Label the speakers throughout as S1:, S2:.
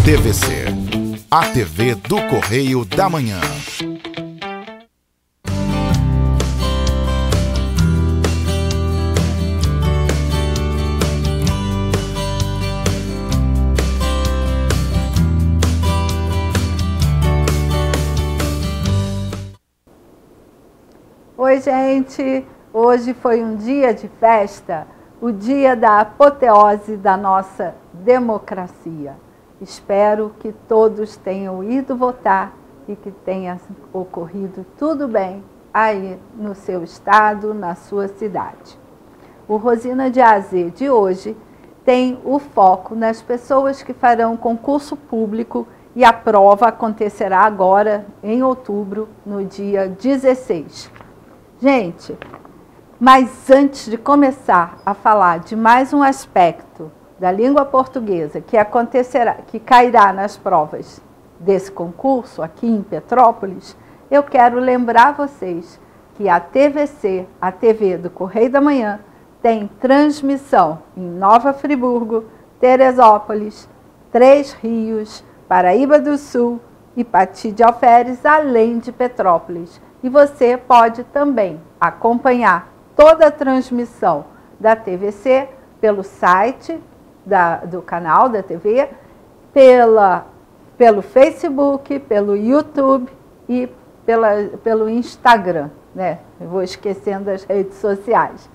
S1: TVC, a TV do Correio da Manhã.
S2: Oi, gente! Hoje foi um dia de festa, o dia da apoteose da nossa democracia. Espero que todos tenham ido votar e que tenha ocorrido tudo bem aí no seu estado, na sua cidade. O Rosina de AZ de hoje tem o foco nas pessoas que farão concurso público e a prova acontecerá agora, em outubro, no dia 16. Gente, mas antes de começar a falar de mais um aspecto da língua portuguesa que cairá nas provas desse concurso aqui em Petrópolis, eu quero lembrar vocês que a TVC, a TV do Correio da Manhã, tem transmissão em Nova Friburgo, Teresópolis, Três Rios, Paraíba do Sul e Pati de Alferes, além de Petrópolis. E você pode também acompanhar toda a transmissão da TVC pelo site do canal da TV, pelo Facebook, pelo YouTube e pelo Instagram, né? Eu vou esquecendo as redes sociais.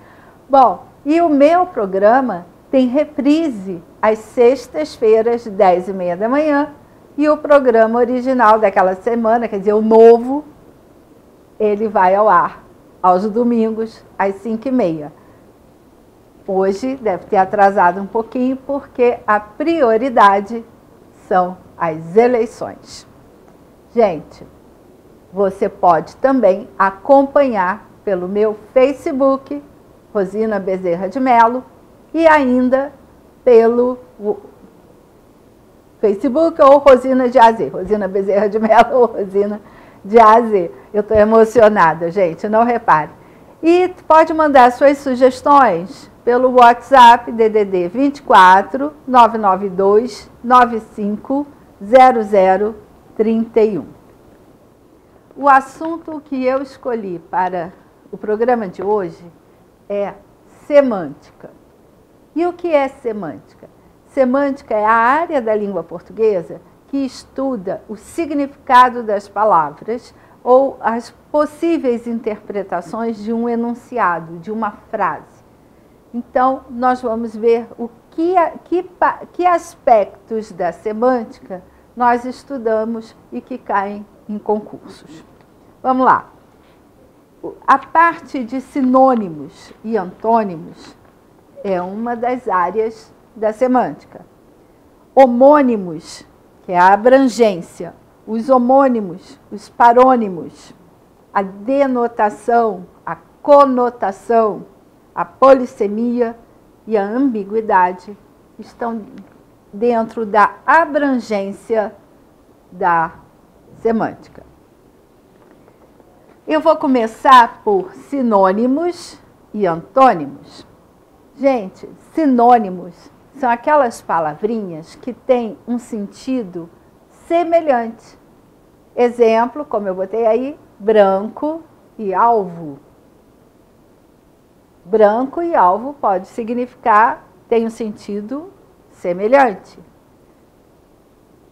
S2: Bom, e o meu programa tem reprise às sextas-feiras, 10h30 da manhã, e o programa original daquela semana, quer dizer, o novo, ele vai ao ar aos domingos, às 5h30. Hoje deve ter atrasado um pouquinho, porque a prioridade são as eleições. Gente, você pode também acompanhar pelo meu Facebook, Rosina Bezerra de Mello, e ainda pelo Facebook ou Rosina de AZ, Rosina Bezerra de Mello ou Rosina de AZ. Eu estou emocionada, gente, não repare. E pode mandar suas sugestões pelo WhatsApp DDD 24 992 95 0031. O assunto que eu escolhi para o programa de hoje é semântica. E o que é semântica? Semântica é a área da língua portuguesa que estuda o significado das palavras ou as possíveis interpretações de um enunciado, de uma frase. Então, nós vamos ver que aspectos da semântica nós estudamos e que caem em concursos. Vamos lá. A parte de sinônimos e antônimos é uma das áreas da semântica. Homônimos, que é a abrangência, os homônimos, os parônimos, a denotação, a conotação, a polissemia e a ambiguidade estão dentro da abrangência da semântica. Eu vou começar por sinônimos e antônimos. Gente, sinônimos são aquelas palavrinhas que têm um sentido semelhante. Exemplo, como eu botei aí, branco e alvo. Branco e alvo pode significar, tem um sentido semelhante.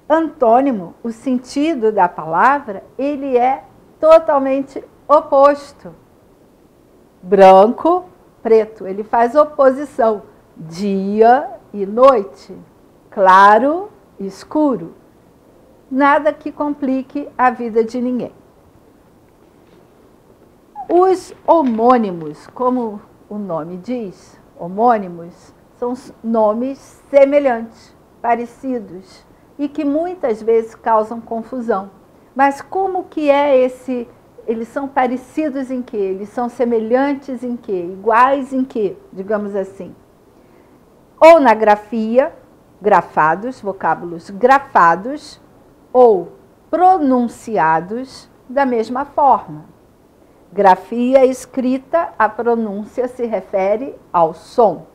S2: Antônimo, o sentido da palavra, ele é totalmente oposto. Branco, preto, ele faz oposição. Dia e noite, claro e escuro. Nada que complique a vida de ninguém. Os homônimos, como o nome diz, homônimos, são nomes semelhantes, parecidos, e que muitas vezes causam confusão. Mas como que é esse? Eles são parecidos em quê? Eles são semelhantes em quê? Iguais em quê? Digamos assim. Ou na grafia, grafados, vocábulos grafados, ou pronunciados da mesma forma. Grafia escrita, a pronúncia se refere ao som.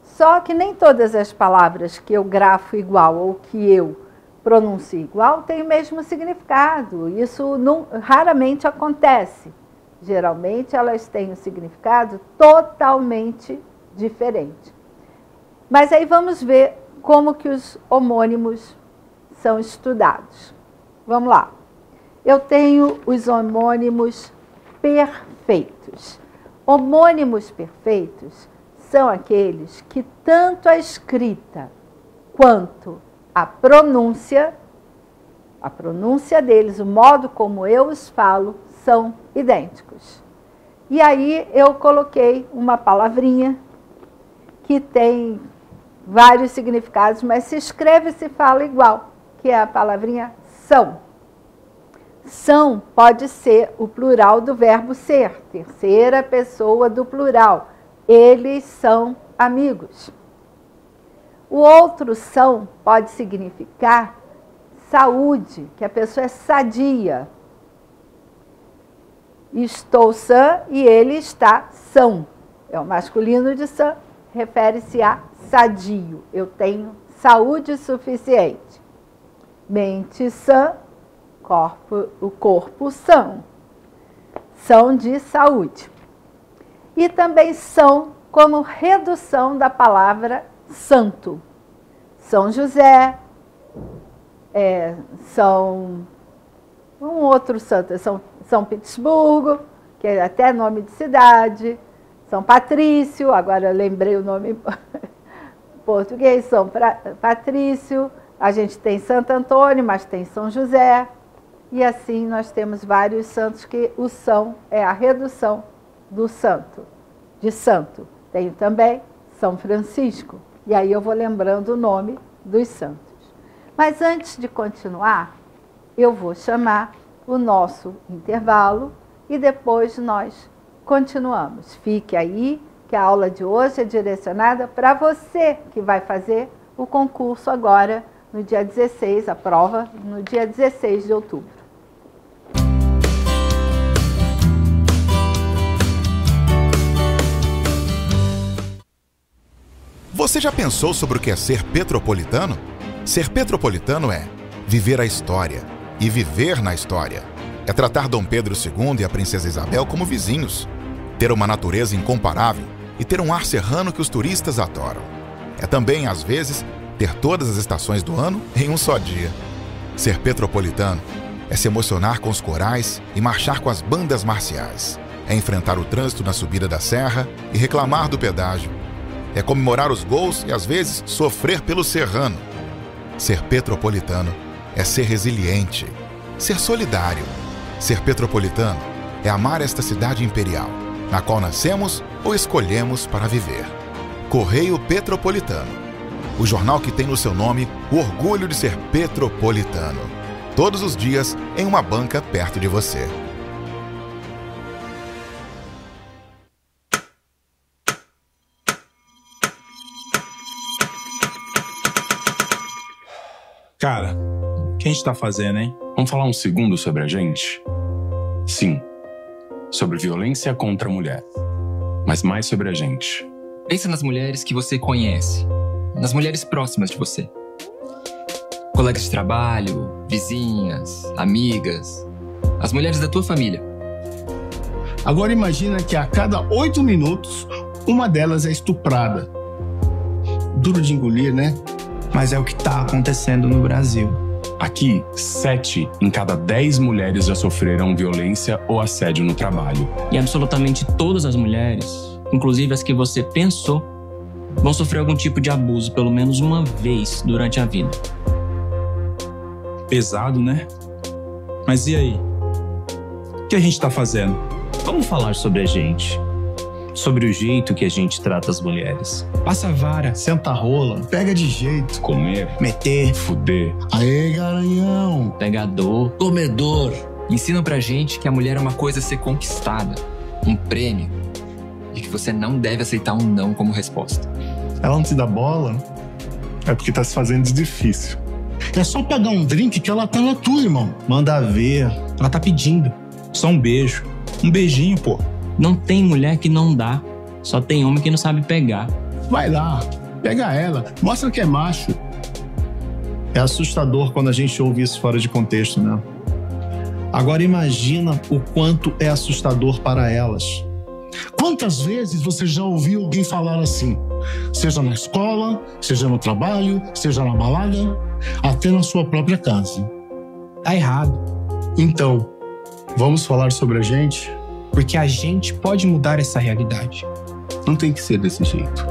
S2: Só que nem todas as palavras que eu grafo igual ou que eu pronuncia igual tem o mesmo significado. Isso raramente acontece. Geralmente elas têm um significado totalmente diferente. Mas aí vamos ver como que os homônimos são estudados. Vamos lá. Eu tenho os homônimos perfeitos. Homônimos perfeitos são aqueles que tanto a escrita quanto a pronúncia deles, o modo como eu os falo, são idênticos. E aí eu coloquei uma palavrinha que tem vários significados, mas se escreve e se fala igual, que é a palavrinha são. São pode ser o plural do verbo ser, terceira pessoa do plural. Eles são amigos. O outro são pode significar saúde, que a pessoa é sadia. Estou sã e ele está são. É o masculino de sã, refere-se a sadio. Eu tenho saúde suficiente. Mente sã, o corpo são. São de saúde. E também são como redução da palavra santo. São José, São um outro santo, São Petersburgo, que é até nome de cidade, São Patrício, agora eu lembrei o nome português, São Patrício, a gente tem Santo Antônio, mas tem São José, e assim nós temos vários santos que o são é a redução do santo, de santo. Tenho também São Francisco, e aí eu vou lembrando o nome dos santos. Mas antes de continuar, eu vou chamar o nosso intervalo e depois nós continuamos. Fique aí, que a aula de hoje é direcionada para você que vai fazer o concurso agora no dia 16, a prova no dia 16 de outubro.
S1: Você já pensou sobre o que é ser petropolitano? Ser petropolitano é viver a história e viver na história. É tratar Dom Pedro II e a Princesa Isabel como vizinhos. Ter uma natureza incomparável e ter um ar serrano que os turistas adoram. É também, às vezes, ter todas as estações do ano em um só dia. Ser petropolitano é se emocionar com os corais e marchar com as bandas marciais. É enfrentar o trânsito na subida da serra e reclamar do pedágio. É comemorar os gols e, às vezes, sofrer pelo serrano. Ser petropolitano é ser resiliente, ser solidário. Ser petropolitano é amar esta cidade imperial, na qual nascemos ou escolhemos para viver. Correio Petropolitano, o jornal que tem no seu nome o orgulho de ser petropolitano. Todos os dias em uma banca perto de você.
S3: Cara, o que a gente tá fazendo, hein?
S4: Vamos falar um segundo sobre a gente? Sim, sobre violência contra a mulher, mas mais sobre a gente.
S5: Pensa nas mulheres que você conhece, nas mulheres próximas de você. Colegas de trabalho, vizinhas, amigas, as mulheres da tua família.
S6: Agora imagina que a cada 8 minutos, uma delas é estuprada. Duro de engolir, né?
S3: Mas é o que tá acontecendo no Brasil.
S4: Aqui, 7 em cada 10 mulheres já sofreram violência ou assédio no trabalho.
S7: E absolutamente todas as mulheres, inclusive as que você pensou, vão sofrer algum tipo de abuso pelo menos uma vez durante a vida.
S3: Pesado, né? Mas e aí? O que a gente tá fazendo?
S8: Vamos falar sobre a gente. Sobre o jeito que a gente trata as mulheres.
S6: Passa a vara, senta a rola, pega de jeito.
S4: Comer,
S6: Meter.
S4: fuder.
S6: Aê, garanhão.
S7: Pegador,
S8: Comedor.
S5: Ensinam pra gente que a mulher é uma coisa a ser conquistada, um prêmio, e que você não deve aceitar um não como resposta.
S6: Ela não te dá bola? É porque tá se fazendo de difícil. É só pegar um drink que ela tá na tua, irmão. Manda ver.
S3: Ela tá pedindo. Só um beijo. Um beijinho, pô.
S7: não tem mulher que não dá, só tem homem que não sabe pegar.
S6: Vai lá, pega ela, mostra que é macho. É assustador quando a gente ouve isso fora de contexto, né? Agora imagina o quanto é assustador para elas. Quantas vezes você já ouviu alguém falar assim? Seja na escola, seja no trabalho, seja na balada, até na sua própria casa.
S9: Tá errado.
S6: Então, vamos falar sobre a gente?
S9: Porque a gente pode mudar essa realidade.
S6: Não tem que ser desse jeito.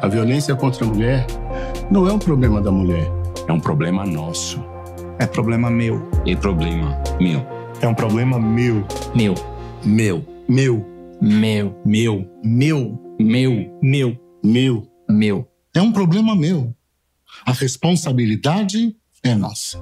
S6: A violência contra a mulher não é um problema da mulher.
S4: É um problema nosso.
S9: É problema meu.
S4: E problema meu.
S6: É um problema meu.
S7: Meu.
S4: Meu.
S6: Meu.
S7: Meu.
S9: Meu. Meu.
S4: Meu.
S9: Meu.
S6: Meu.
S7: Meu.
S6: É um problema meu. A responsabilidade é nossa.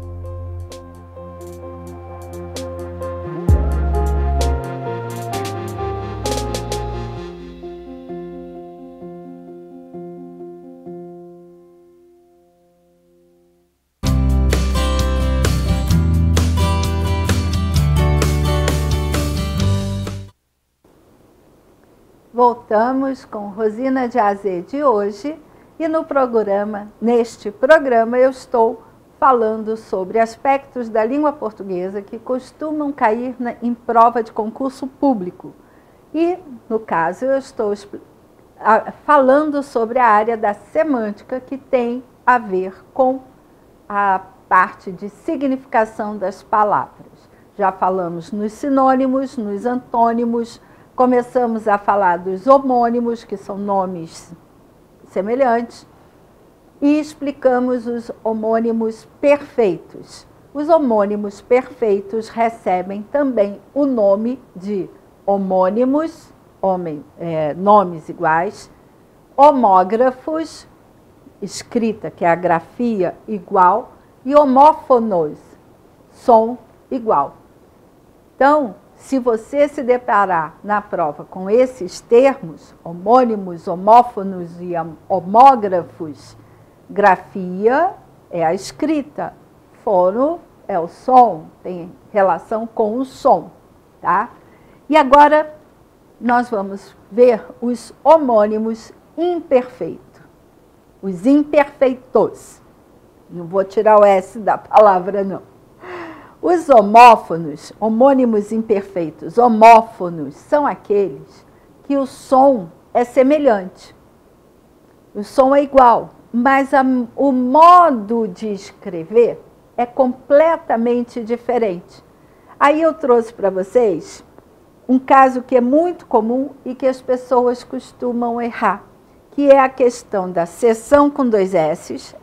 S2: Voltamos com Rosina de AZ de hoje e neste programa eu estou falando sobre aspectos da língua portuguesa que costumam cair em prova de concurso público. E, no caso, eu estou falando sobre a área da semântica que tem a ver com a parte de significação das palavras. Já falamos nos sinônimos, nos antônimos. Começamos a falar dos homônimos, que são nomes semelhantes, e explicamos os homônimos perfeitos. Os homônimos perfeitos recebem também o nome de homônimos, nomes iguais, homógrafos, escrita, que é a grafia igual, e homófonos, som igual. Então, se você se deparar na prova com esses termos, homônimos, homófonos e homógrafos, grafia é a escrita, fono é o som, tem relação com o som, tá? E agora nós vamos ver os homônimos imperfeitos, os imperfeitos. Não vou tirar o S da palavra, não. Os homófonos, homônimos imperfeitos, homófonos, são aqueles que o som é semelhante. O som é igual, mas o modo de escrever é completamente diferente. Aí eu trouxe para vocês um caso que é muito comum e que as pessoas costumam errar, que é a questão da cessão com dois S's,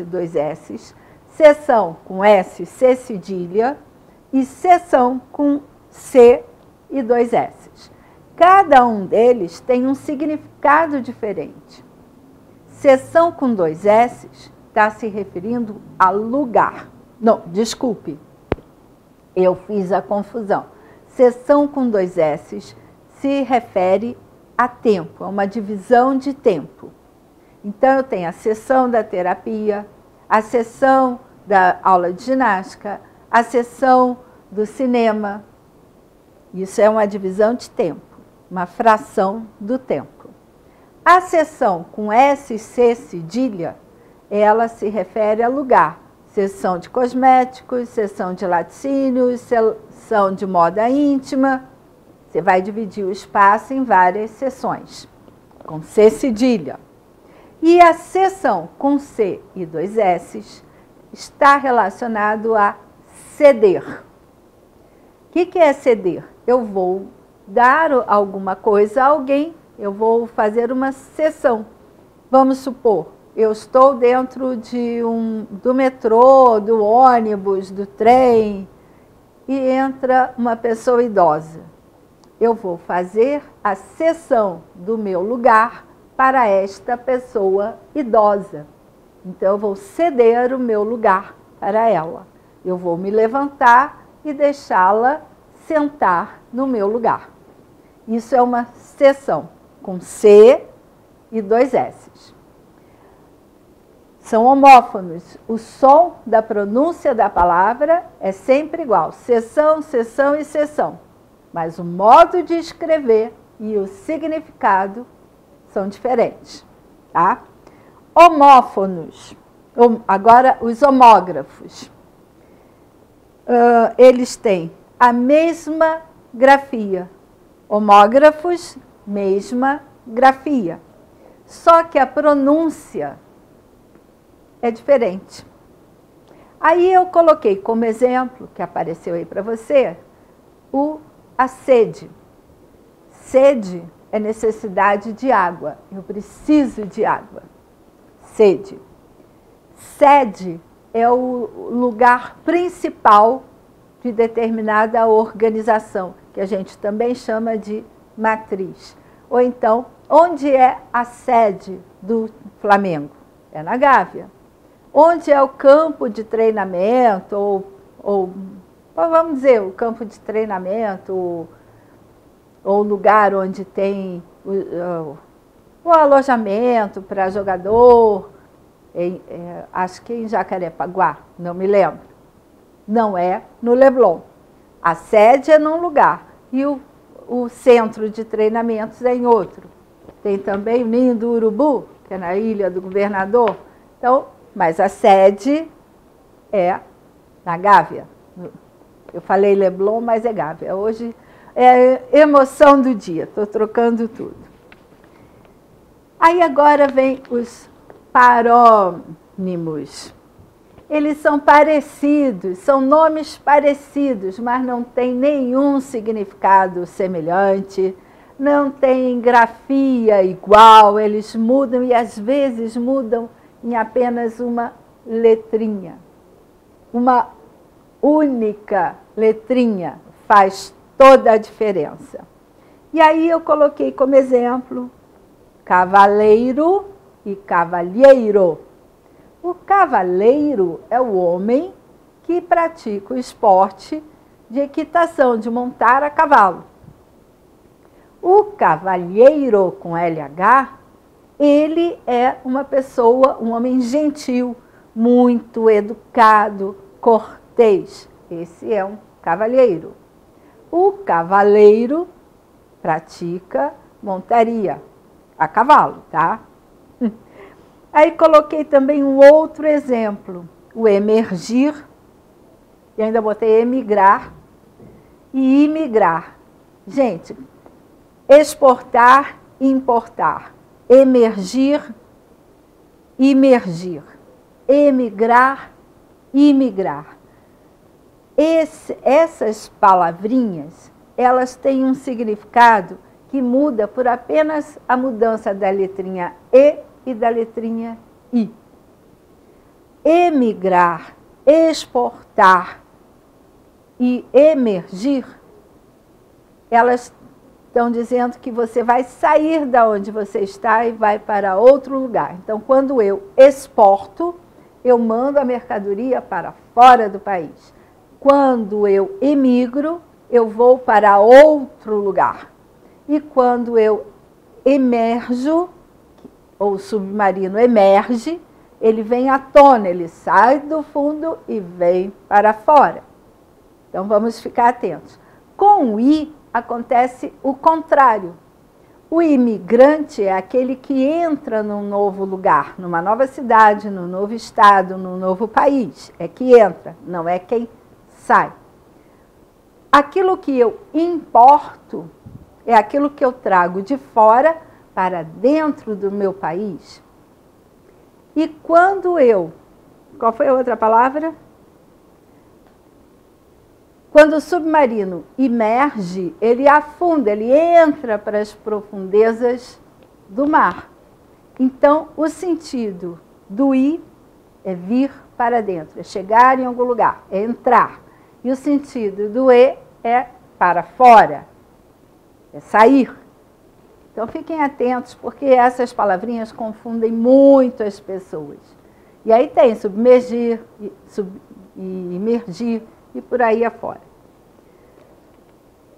S2: dois S's, cessão com S, C cedilha, e cessão com C e dois S's. Cada um deles tem um significado diferente. Cessão com dois S's está se referindo a lugar. Não, desculpe, eu fiz a confusão. Cessão com dois S's se refere a tempo, a uma divisão de tempo. Então, eu tenho a sessão da terapia, a sessão da aula de ginástica, a sessão do cinema. Isso é uma divisão de tempo, uma fração do tempo. A sessão com S, C cedilha, ela se refere a lugar. Sessão de cosméticos, sessão de laticínios, sessão de moda íntima. Você vai dividir o espaço em várias sessões, com C cedilha. E a sessão com C e dois S's está relacionado a ceder. O que é ceder? Eu vou dar alguma coisa a alguém, eu vou fazer uma cessão. Vamos supor, eu estou dentro do metrô, do ônibus, do trem, e entra uma pessoa idosa. Eu vou fazer a cessão do meu lugar para esta pessoa idosa. Então, eu vou ceder o meu lugar para ela. Eu vou me levantar e deixá-la sentar no meu lugar. Isso é uma cessão, com C e dois S's. São homófonos. O som da pronúncia da palavra é sempre igual. Cessão, cessão e cessão. Mas o modo de escrever e o significado são diferentes, tá? Homófonos. Agora, os homógrafos. Eles têm a mesma grafia. Homógrafos, mesma grafia. Só que a pronúncia é diferente. Aí eu coloquei como exemplo, que apareceu aí para você, a sede. Sede é necessidade de água. Eu preciso de água. Sede. Sede é o lugar principal de determinada organização, que a gente também chama de matriz. Ou então, onde é a sede do Flamengo? É na Gávea. Onde é o campo de treinamento, ou vamos dizer, o campo de treinamento, ou o lugar onde tem o alojamento para jogador, acho que em Jacarepaguá, não me lembro. Não é no Leblon. A sede é num lugar e o centro de treinamentos é em outro. Tem também o Ninho do Urubu, que é na Ilha do Governador. Então, mas a sede é na Gávea. Eu falei Leblon, mas é Gávea. Hoje é emoção do dia, estou trocando tudo. Aí agora vem os parônimos. Eles são parecidos, são nomes parecidos, mas não têm nenhum significado semelhante, não têm grafia igual, eles mudam e às vezes mudam em apenas uma letrinha. Uma única letrinha faz toda a diferença. E aí eu coloquei como exemplo cavaleiro e cavalheiro. O cavaleiro é o homem que pratica o esporte de equitação, de montar a cavalo. O cavalheiro, com LH, ele é uma pessoa, um homem gentil, muito educado, cortês. Esse é um cavalheiro. O cavaleiro pratica montaria a cavalo, tá? Aí coloquei também um outro exemplo, o emergir, e ainda botei emigrar e imigrar. Gente, exportar e importar, emergir, imergir, emigrar, imigrar. Essas palavrinhas, elas têm um significado que muda por apenas a mudança da letrinha E da letrinha I. Emigrar, exportar e emergir, elas estão dizendo que você vai sair da onde você está e vai para outro lugar. Então, quando eu exporto, eu mando a mercadoria para fora do país. Quando eu emigro, eu vou para outro lugar. E quando eu emerjo, ou o submarino emerge, ele vem à tona, ele sai do fundo e vem para fora. Então, vamos ficar atentos. Com o I, acontece o contrário. O imigrante é aquele que entra num novo lugar, numa nova cidade, num novo estado, num novo país. É que entra, não é quem sai. Aquilo que eu importo é aquilo que eu trago de fora para dentro do meu país. E quando eu... Qual foi a outra palavra? Quando o submarino emerge, ele afunda, ele entra para as profundezas do mar. Então, o sentido do ir é vir para dentro, é chegar em algum lugar, é entrar. E o sentido do e é para fora, é sair. Então, fiquem atentos, porque essas palavrinhas confundem muito as pessoas. E aí tem submergir, imergir e por aí afora.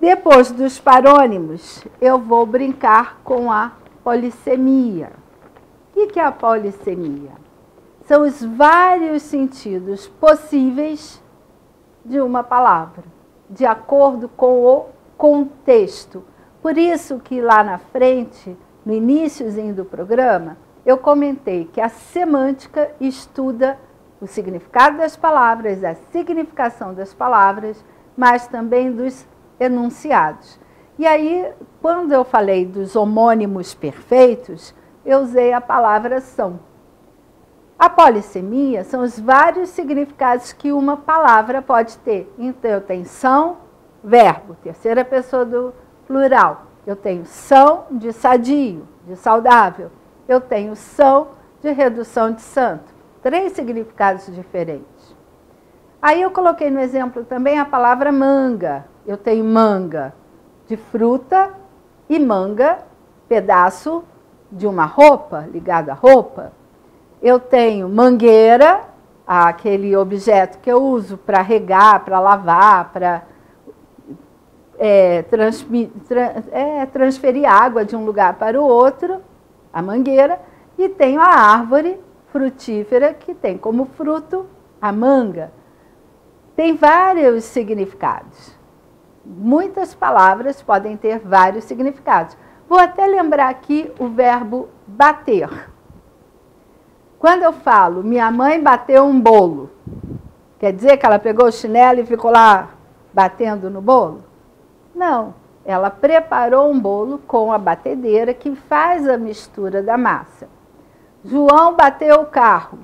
S2: Depois dos parônimos, eu vou brincar com a polissemia. O que é a polissemia? São os vários sentidos possíveis de uma palavra, de acordo com o contexto. Por isso que lá na frente, no iniciozinho do programa, eu comentei que a semântica estuda o significado das palavras, a significação das palavras, mas também dos enunciados. E aí, quando eu falei dos homônimos perfeitos, eu usei a palavra são. A polissemia são os vários significados que uma palavra pode ter. Então, eu tenho são, verbo, terceira pessoa do plural. Eu tenho são de sadio, de saudável. Eu tenho são de redução de santo. 3 significados diferentes. Aí eu coloquei no exemplo também a palavra manga. Eu tenho manga de fruta e manga, pedaço de uma roupa, ligado à roupa. Eu tenho mangueira, aquele objeto que eu uso para regar, para lavar, para transferir água de um lugar para o outro, a mangueira, e tenho a árvore frutífera que tem como fruto a manga. Tem vários significados. Muitas palavras podem ter vários significados. Vou até lembrar aqui o verbo bater. Quando eu falo, minha mãe bateu um bolo, quer dizer que ela pegou o chinelo e ficou lá batendo no bolo? Não, ela preparou um bolo com a batedeira que faz a mistura da massa. João bateu o carro,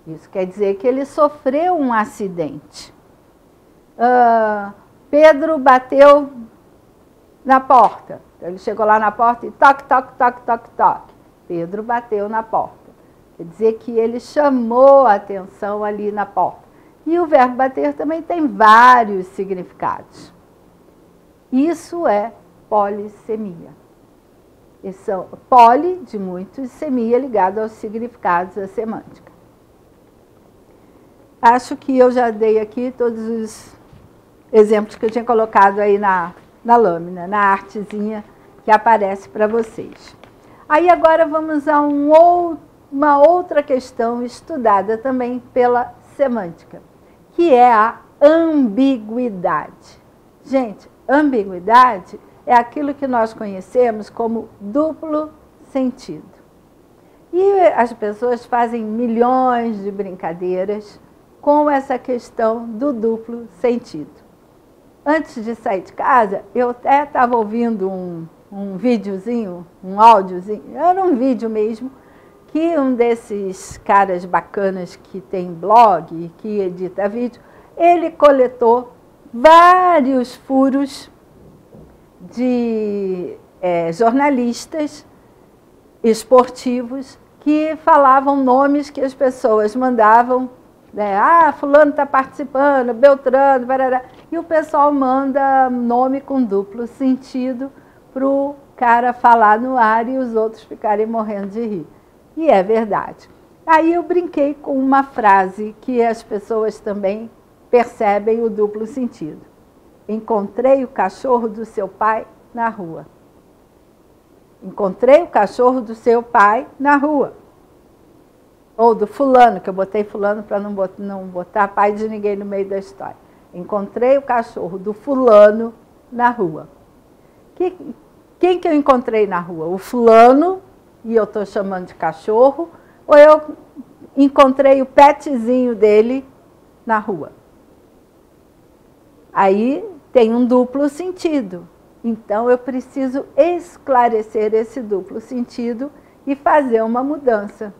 S2: isso quer dizer que ele sofreu um acidente. Pedro bateu na porta, ele chegou lá na porta e toque, toque, toque, toque, toque. Pedro bateu na porta. Quer dizer que ele chamou a atenção ali na porta. E o verbo bater também tem vários significados. Isso é polissemia. Poli, de muitos, e semia, ligado aos significados da semântica. Acho que eu já dei aqui todos os exemplos que eu tinha colocado aí na lâmina, na artezinha que aparece para vocês. Aí agora vamos a uma outra questão estudada também pela semântica, que é a ambiguidade. Gente, ambiguidade é aquilo que nós conhecemos como duplo sentido. E as pessoas fazem milhões de brincadeiras com essa questão do duplo sentido. Antes de sair de casa, eu até estava ouvindo um videozinho, um áudiozinho, era um vídeo mesmo, que um desses caras bacanas que tem blog e que edita vídeo, ele coletou vários furos de jornalistas esportivos que falavam nomes que as pessoas mandavam, né? Fulano está participando, Beltrano, barará. E o pessoal manda nome com duplo sentido para o cara falar no ar e os outros ficarem morrendo de rir. E é verdade. Aí eu brinquei com uma frase que as pessoas também percebem o duplo sentido. Encontrei o cachorro do seu pai na rua. Encontrei o cachorro do seu pai na rua. Ou do fulano, que eu botei fulano para não botar pai de ninguém no meio da história. Encontrei o cachorro do fulano na rua. Quem que eu encontrei na rua? O fulano, e eu estou chamando de cachorro, ou eu encontrei o petzinho dele na rua? Aí tem um duplo sentido. Então eu preciso esclarecer esse duplo sentido e fazer uma mudança.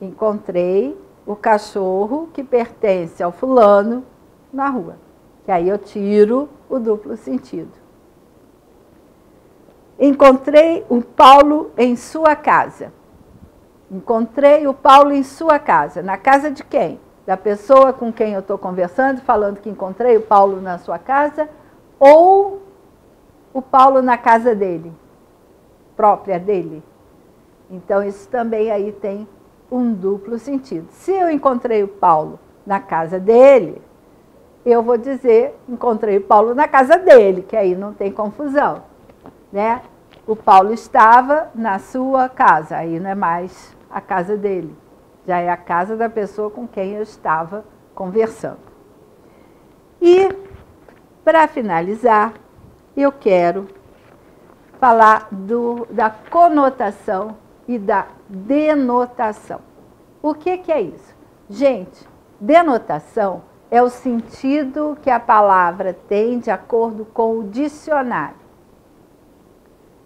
S2: Encontrei o cachorro que pertence ao fulano na rua. Que aí eu tiro o duplo sentido. Encontrei o Paulo em sua casa. Encontrei o Paulo em sua casa. Na casa de quem? Da pessoa com quem eu estou conversando, falando que encontrei o Paulo na sua casa, ou o Paulo na casa dele, própria dele. Então, isso também aí tem um duplo sentido. Se eu encontrei o Paulo na casa dele, eu vou dizer, encontrei o Paulo na casa dele, que aí não tem confusão, né? O Paulo estava na sua casa, aí não é mais a casa dele, já é a casa da pessoa com quem eu estava conversando. E, para finalizar, eu quero falar da conotação e da denotação. O que é isso? Gente, denotação é o sentido que a palavra tem de acordo com o dicionário.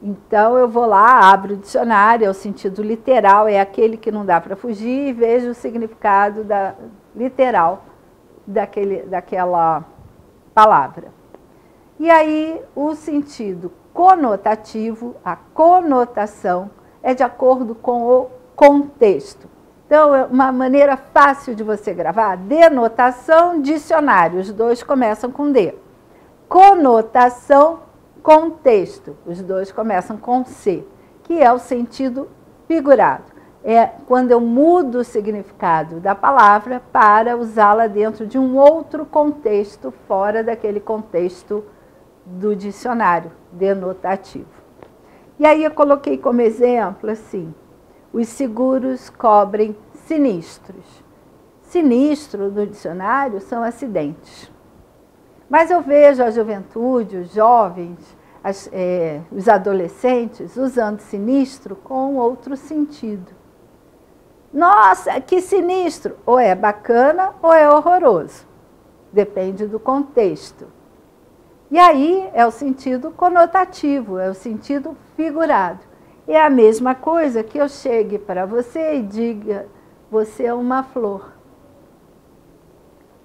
S2: Então, eu vou lá, abro o dicionário, é o sentido literal, é aquele que não dá para fugir, e vejo o significado literal daquela palavra. E aí, o sentido conotativo, a conotação, é de acordo com o contexto. Então, é uma maneira fácil de você gravar: denotação, dicionário, os dois começam com D. Conotação, contexto, os dois começam com C, que é o sentido figurado. É quando eu mudo o significado da palavra para usá-la dentro de um outro contexto, fora daquele contexto do dicionário denotativo. E aí eu coloquei como exemplo assim: os seguros cobrem sinistros. Sinistro no dicionário são acidentes. Mas eu vejo a juventude, os jovens, os adolescentes usando sinistro com outro sentido. Nossa, que sinistro! Ou é bacana ou é horroroso. Depende do contexto. E aí é o sentido conotativo, é o sentido figurado. É a mesma coisa que eu chegue para você e diga: você é uma flor.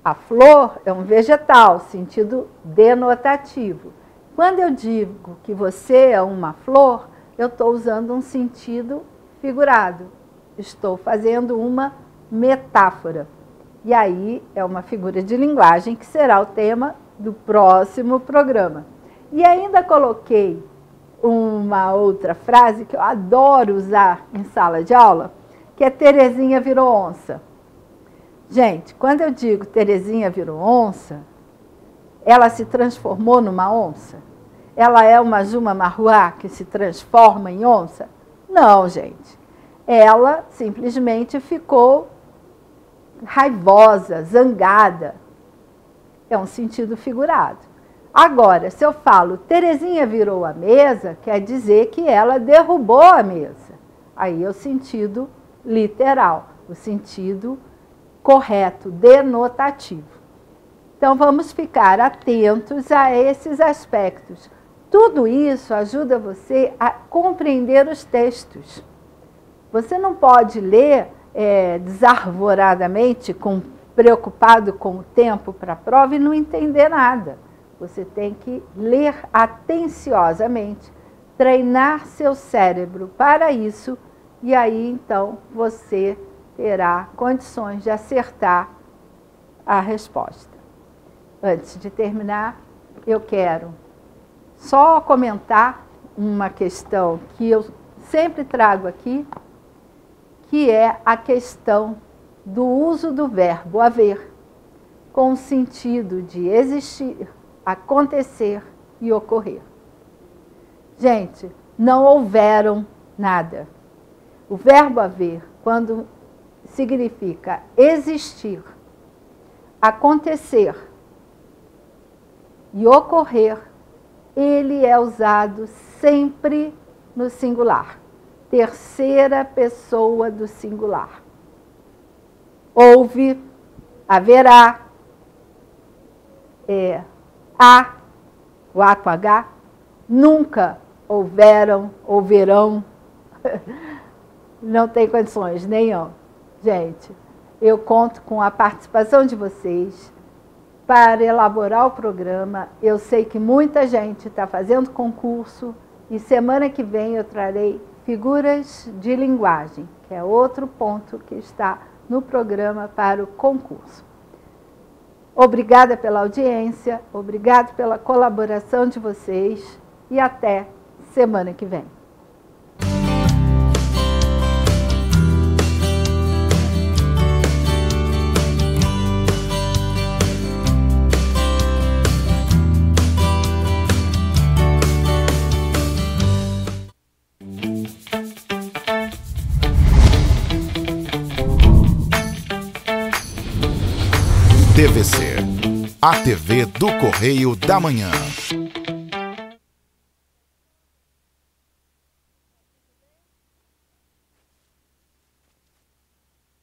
S2: A flor é um vegetal, sentido denotativo. Quando eu digo que você é uma flor, eu estou usando um sentido figurado. Estou fazendo uma metáfora. E aí é uma figura de linguagem que será o tema do próximo programa. E ainda coloquei uma outra frase que eu adoro usar em sala de aula, que é Terezinha virou onça. Gente, quando eu digo Terezinha virou onça, ela se transformou numa onça? Ela é uma Juma Marruá que se transforma em onça? Não, gente. Ela simplesmente ficou raivosa, zangada. É um sentido figurado. Agora, se eu falo Terezinha virou a mesa, quer dizer que ela derrubou a mesa. Aí é o sentido literal, o sentido correto, denotativo. Então, vamos ficar atentos a esses aspectos. Tudo isso ajuda você a compreender os textos. Você não pode ler desarvoradamente, preocupado com o tempo para a prova e não entender nada. Você tem que ler atenciosamente, treinar seu cérebro para isso, e aí, então, você terá condições de acertar a resposta. Antes de terminar, eu quero só comentar uma questão que eu sempre trago aqui, que é a questão do uso do verbo haver, com o sentido de existir, acontecer e ocorrer. Gente, não houveram nada. O verbo haver, quando significa existir, acontecer e ocorrer, ele é usado sempre no singular, terceira pessoa do singular. Houve, haverá, há, o A com H, nunca houveram, houverão, não tem condições nenhuma. Gente, eu conto com a participação de vocês para elaborar o programa. Eu sei que muita gente está fazendo concurso e semana que vem eu trarei figuras de linguagem, que é outro ponto que está no programa para o concurso. Obrigada pela audiência, obrigado pela colaboração de vocês e até semana que vem.
S1: TVC, a TV do Correio da Manhã.